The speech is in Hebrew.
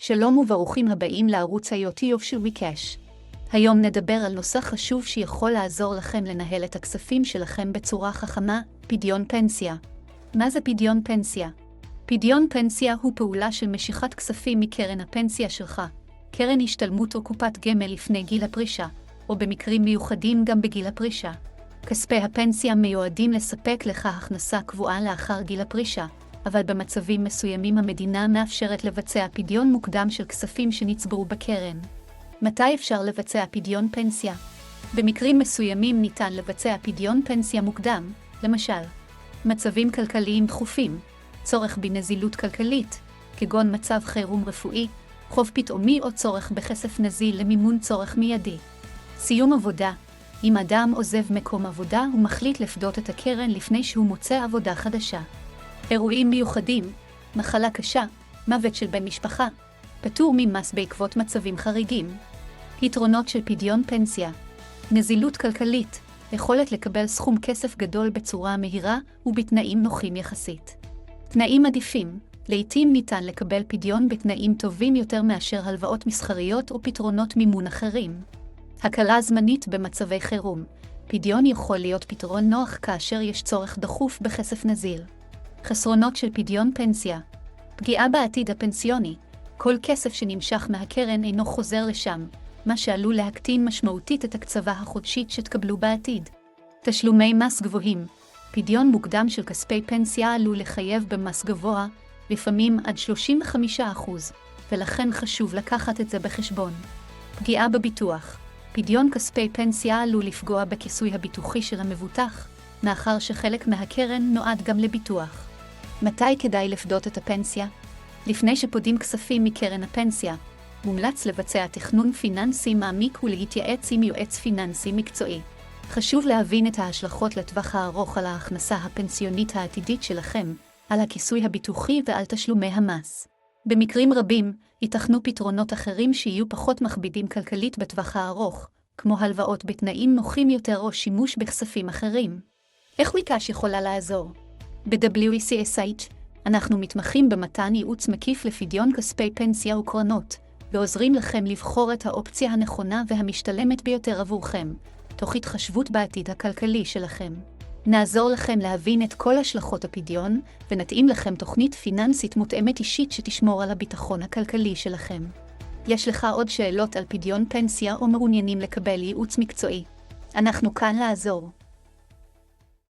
שלום וברוכים הבאים לערוץ היוטיוב של WeCash. היום נדבר על נושא חשוב שיכול לעזור לכם לנהל את הכספים שלכם בצורה חכמה, פדיון פנסיה. מה זה פדיון פנסיה? פדיון פנסיה הוא פעולה של משיכת כספים מקרן הפנסיה שלך, קרן השתלמות או קופת גמל לפני גיל הפרישה, או במקרים מיוחדים גם בגיל הפרישה. כספי הפנסיה מיועדים לספק לך הכנסה קבועה לאחר גיל הפרישה, אבל במצבים מסוימים המדינה מאפשרת לבצע פדיון מוקדם של כספים שנצברו בקרן. מתי אפשר לבצע פדיון פנסיה? במקרים מסוימים ניתן לבצע פדיון פנסיה מוקדם, למשל, מצבים כלכליים דחופים, צורך בנזילות כלכלית, כגון מצב חירום רפואי, חוב פתאומי או צורך בכסף נזיל למימון צורך מיידי. סיום עבודה, אם אדם עוזב מקום עבודה ומחליט לפדות את הקרן לפני שהוא מוצא עבודה חדשה. אירועים מיוחדים, מחלה קשה, מוות של בן משפחה, פטור ממס בעקבות מצבים חריגים. יתרונות של פדיון פנסיה: נזילות כלכלית, יכולת לקבל סכום כסף גדול בצורה מהירה ובתנאים נוחים יחסית. תנאים עדיפים, לעתים ניתן לקבל פדיון בתנאים טובים יותר מאשר הלוואות מסחריות או פתרונות מימון אחרים. הקלה זמנית במצבי חירום, פדיון יכול להיות פתרון נוח כאשר יש צורך דחוף בכסף נזיל. חסרונות של פדיון פנסיה: פגיעה בעתיד הפנסיוני, כל כסף שנמשך מהקרן אינו חוזר לשם, מה שעלול להקטין משמעותית את הקצבה החודשית שתקבלו בעתיד. תשלומי מס גבוהים, פדיון מוקדם של כספי פנסיה עלול לחייב במס גבוה, לפעמים עד 35%, ולכן חשוב לקחת את זה בחשבון. פגיעה בביטוח, פדיון כספי פנסיה עלול לפגוע בכיסוי הביטוחי של המבוטח, מאחר שחלק מהקרן נועד גם לביטוח. מתי כדאי לפדות את הפנסיה? לפני שפודים כספים מקרן הפנסיה, מומלץ לבצע תכנון פיננסי מעמיק ולהתייעץ עם יועץ פיננסי מקצועי. חשוב להבין את ההשלכות לטווח הארוך על ההכנסה הפנסיונית העתידית שלכם, על הכיסוי הביטוחי ועל תשלומי המס. במקרים רבים, ייתכנו פתרונות אחרים שיהיו פחות מכבידים כלכלית בטווח הארוך, כמו הלוואות בתנאים נוחים יותר או שימוש בכספים אחרים. איך WeCash יכולה לעזור? ב-WCSH, אנחנו מתמחים במתן ייעוץ מקיף לפדיון כספי פנסיה וקרנות, ועוזרים לכם לבחור את האופציה הנכונה והמשתלמת ביותר עבורכם, תוך התחשבות בעתיד הכלכלי שלכם. נעזור לכם להבין את כל השלכות הפדיון, ונתאים לכם תוכנית פיננסית מותאמת אישית שתשמור על הביטחון הכלכלי שלכם. יש לך עוד שאלות על פדיון פנסיה או מעוניינים לקבל ייעוץ מקצועי? אנחנו כאן לעזור.